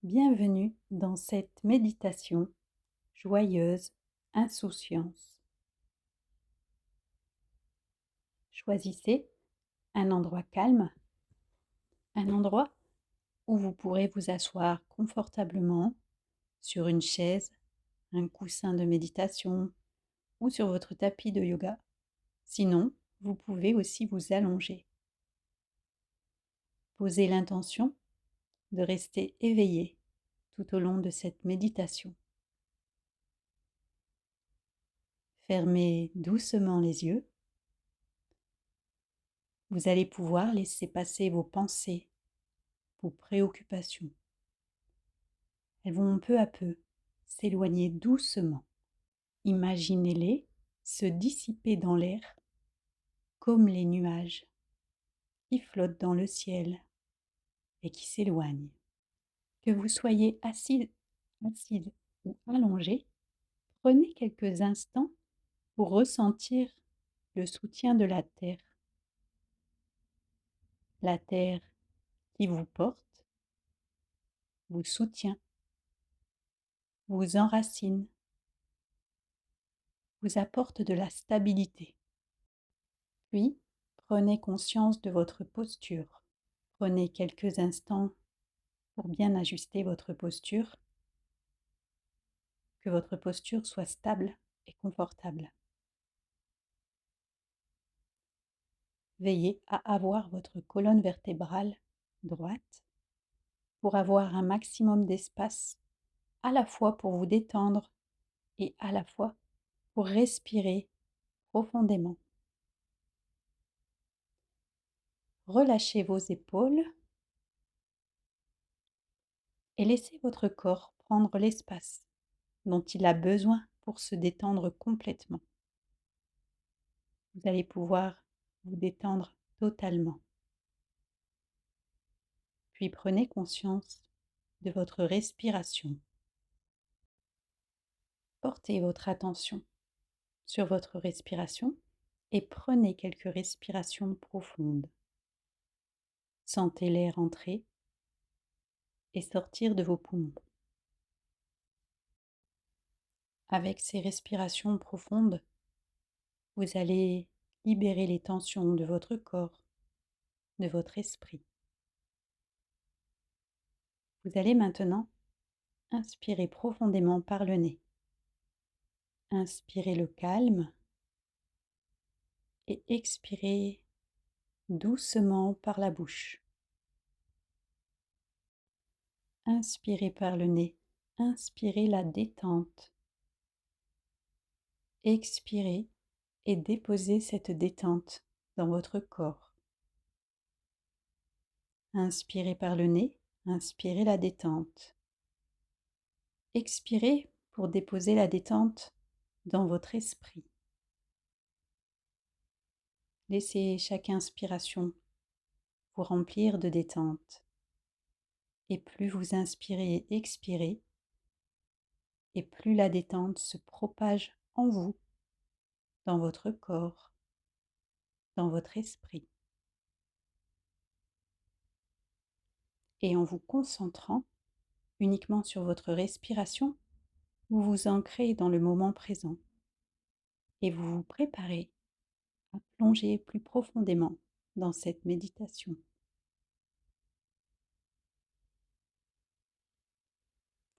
Bienvenue dans cette méditation joyeuse insouciance. Choisissez un endroit calme, un endroit où vous pourrez vous asseoir confortablement sur une chaise, un coussin de méditation ou sur votre tapis de yoga. Sinon, vous pouvez aussi vous allonger. Posez l'intention de rester éveillé tout au long de cette méditation. Fermez doucement les yeux. Vous allez pouvoir laisser passer vos pensées, vos préoccupations. Elles vont peu à peu s'éloigner doucement. Imaginez-les se dissiper dans l'air comme les nuages qui flottent dans le ciel et qui s'éloignent. Que vous soyez assise ou allongé, prenez quelques instants pour ressentir le soutien de la terre. La terre qui vous porte, vous soutient, vous enracine, vous apporte de la stabilité. Puis, prenez conscience de votre posture. Prenez quelques instants pour bien ajuster votre posture, que votre posture soit stable et confortable. Veillez à avoir votre colonne vertébrale droite pour avoir un maximum d'espace à la fois pour vous détendre et à la fois pour respirer profondément. Relâchez vos épaules et laissez votre corps prendre l'espace dont il a besoin pour se détendre complètement. Vous allez pouvoir vous détendre totalement. Puis prenez conscience de votre respiration. Portez votre attention sur votre respiration et prenez quelques respirations profondes. Sentez l'air entrer et sortir de vos poumons. Avec ces respirations profondes, vous allez libérer les tensions de votre corps, de votre esprit. Vous allez maintenant inspirer profondément par le nez. Inspirez le calme et expirez doucement par la bouche. Inspirez par le nez, inspirez la détente. Expirez et déposez cette détente dans votre corps. Inspirez par le nez, inspirez la détente. Expirez pour déposer la détente dans votre esprit. Laissez chaque inspiration vous remplir de détente. Et plus vous inspirez et expirez, et plus la détente se propage en vous, dans votre corps, dans votre esprit. Et en vous concentrant uniquement sur votre respiration, vous vous ancrez dans le moment présent et vous vous préparez à plonger plus profondément dans cette méditation.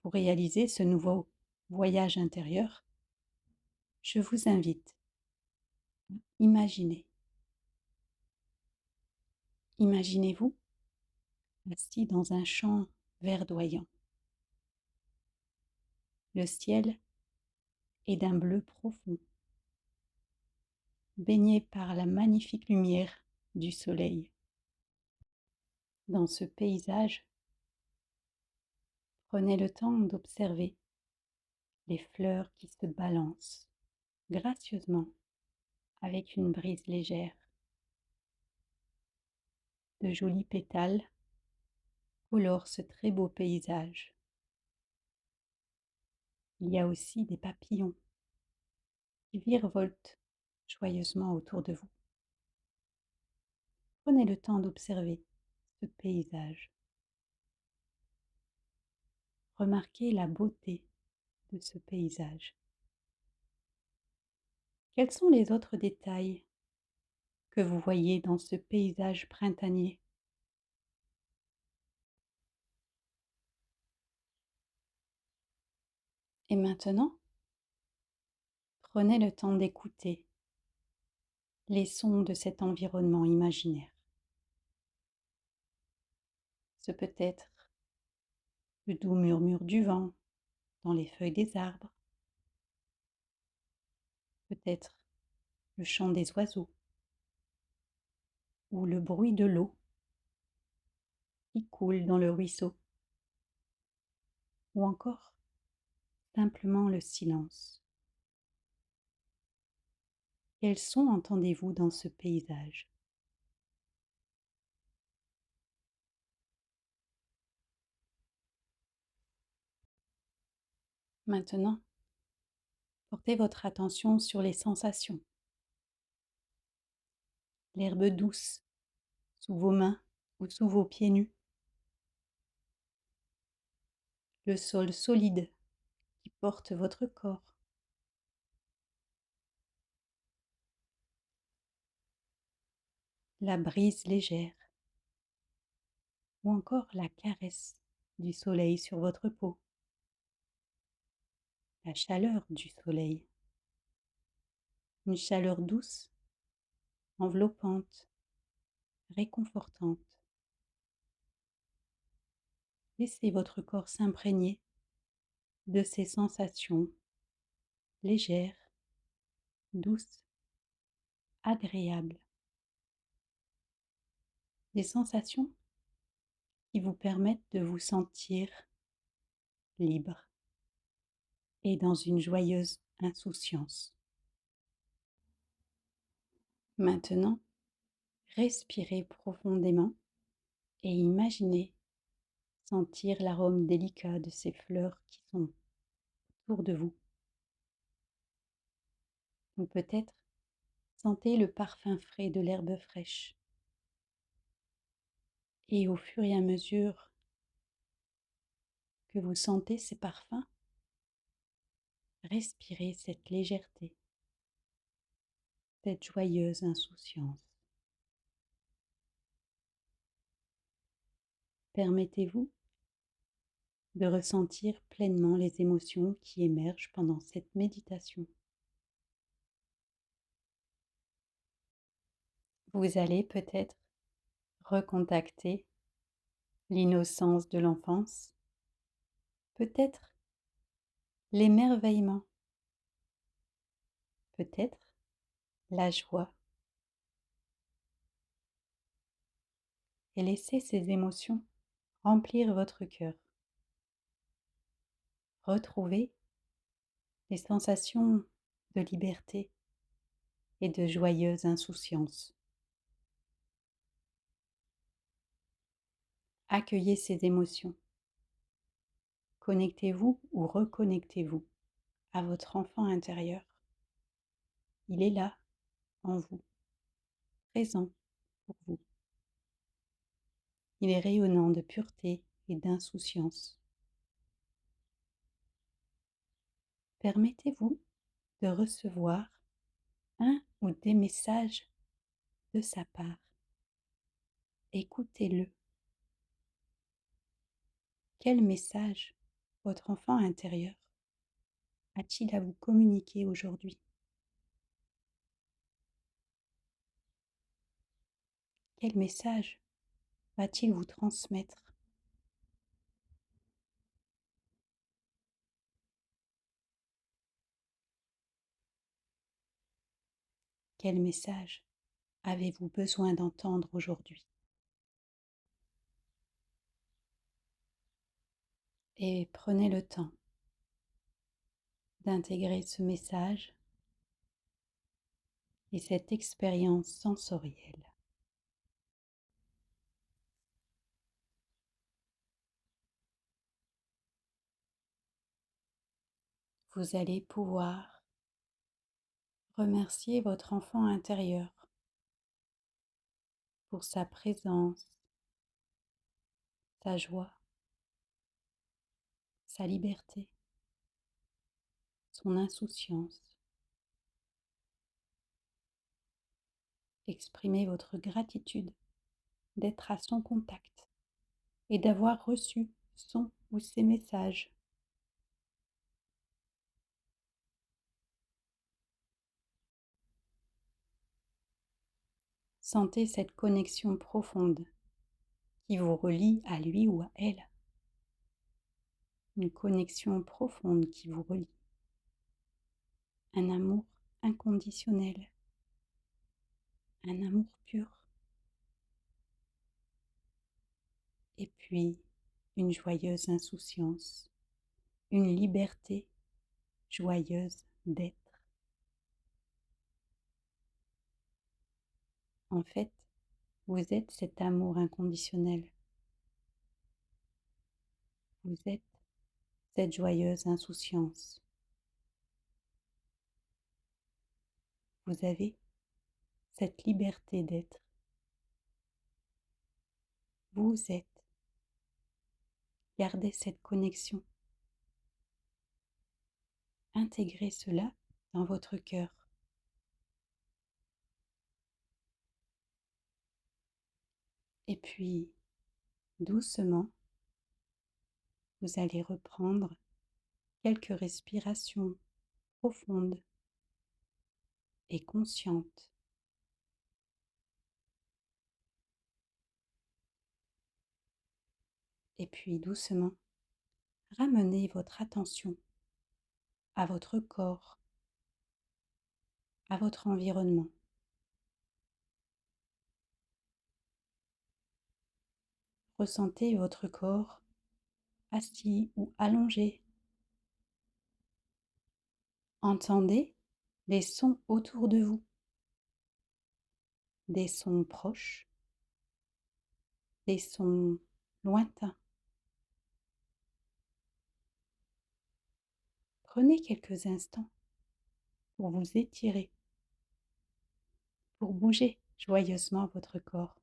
Pour réaliser ce nouveau voyage intérieur, je vous invite à imaginer. Imaginez-vous assis dans un champ verdoyant. Le ciel est d'un bleu profond, baigné par la magnifique lumière du soleil. Dans ce paysage, prenez le temps d'observer les fleurs qui se balancent gracieusement avec une brise légère. De jolis pétales colorent ce très beau paysage. Il y a aussi des papillons qui virevoltent joyeusement autour de vous. Prenez le temps d'observer ce paysage. remarquez la beauté de ce paysage. Quels sont les autres détails que vous voyez dans ce paysage printanier? Et maintenant, prenez le temps d'écouter les sons de cet environnement imaginaire. Ce peut être le doux murmure du vent dans les feuilles des arbres, peut-être le chant des oiseaux ou le bruit de l'eau qui coule dans le ruisseau, ou encore simplement le silence. Quels sons entendez-vous dans ce paysage? Maintenant, portez votre attention sur les sensations. L'herbe douce sous vos mains ou sous vos pieds nus, le sol solide qui porte votre corps, la brise légère ou encore la caresse du soleil sur votre peau, la chaleur du soleil, une chaleur douce, enveloppante, réconfortante. Laissez votre corps s'imprégner de ces sensations légères, douces, agréables, des sensations qui vous permettent de vous sentir libre et dans une joyeuse insouciance. Maintenant, respirez profondément et imaginez sentir l'arôme délicat de ces fleurs qui sont autour de vous. Ou peut-être sentez le parfum frais de l'herbe fraîche. Et au fur et à mesure que vous sentez ces parfums, respirez cette légèreté, cette joyeuse insouciance. Permettez-vous de ressentir pleinement les émotions qui émergent pendant cette méditation. Vous allez peut-être recontacter l'innocence de l'enfance, peut-être l'émerveillement, peut-être la joie, et laissez ces émotions remplir votre cœur. Retrouvez les sensations de liberté et de joyeuse insouciance. Accueillez ces émotions. Connectez-vous ou reconnectez-vous à votre enfant intérieur. Il est là, en vous, présent pour vous. Il est rayonnant de pureté et d'insouciance. Permettez-vous de recevoir un ou des messages de sa part. Écoutez-le. Quel message votre enfant intérieur a-t-il à vous communiquer aujourd'hui? Quel message va-t-il vous transmettre? Quel message avez-vous besoin d'entendre aujourd'hui? Et prenez le temps d'intégrer ce message et cette expérience sensorielle. Vous allez pouvoir remercier votre enfant intérieur pour sa présence, sa joie, sa liberté, son insouciance. Exprimez votre gratitude d'être à son contact et d'avoir reçu son ou ses messages. Sentez cette connexion profonde qui vous relie à lui ou à elle. Une connexion profonde qui vous relie. Un amour inconditionnel. Un amour pur. Et puis, une joyeuse insouciance. Une liberté joyeuse d'être. En fait, vous êtes cet amour inconditionnel. Vous êtes cette joyeuse insouciance. Vous avez cette liberté d'être. Vous êtes. Gardez cette connexion. Intégrez cela dans votre cœur. Et puis, doucement, vous allez reprendre quelques respirations profondes et conscientes. Et puis, doucement, ramenez votre attention à votre corps, à votre environnement. Ressentez votre corps assis ou allongé. Entendez les sons autour de vous, des sons proches, des sons lointains. Prenez quelques instants pour vous étirer, pour bouger joyeusement votre corps.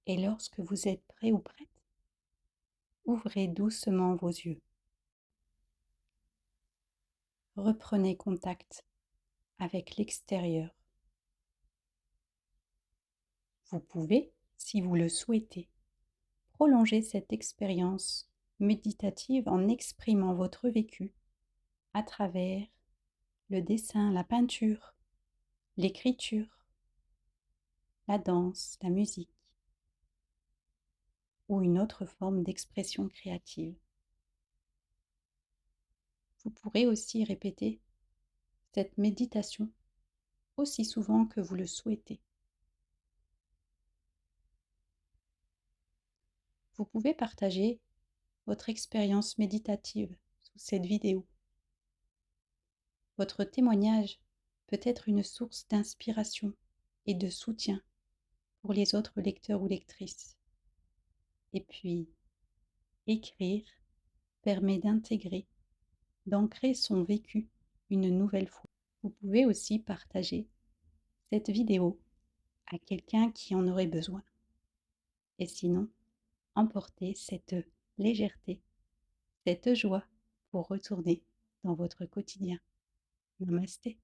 Et lorsque vous êtes prêt ou prête, ouvrez doucement vos yeux. Reprenez contact avec l'extérieur. Vous pouvez, si vous le souhaitez, prolonger cette expérience méditative en exprimant votre vécu à travers le dessin, la peinture, l'écriture, la danse, la musique ou une autre forme d'expression créative. Vous pourrez aussi répéter cette méditation aussi souvent que vous le souhaitez. Vous pouvez partager votre expérience méditative sous cette vidéo. Votre témoignage peut être une source d'inspiration et de soutien pour les autres lecteurs ou lectrices. Et puis, écrire permet d'intégrer, d'ancrer son vécu une nouvelle fois. Vous pouvez aussi partager cette vidéo à quelqu'un qui en aurait besoin. Et sinon, emporter cette légèreté, cette joie pour retourner dans votre quotidien. Namasté.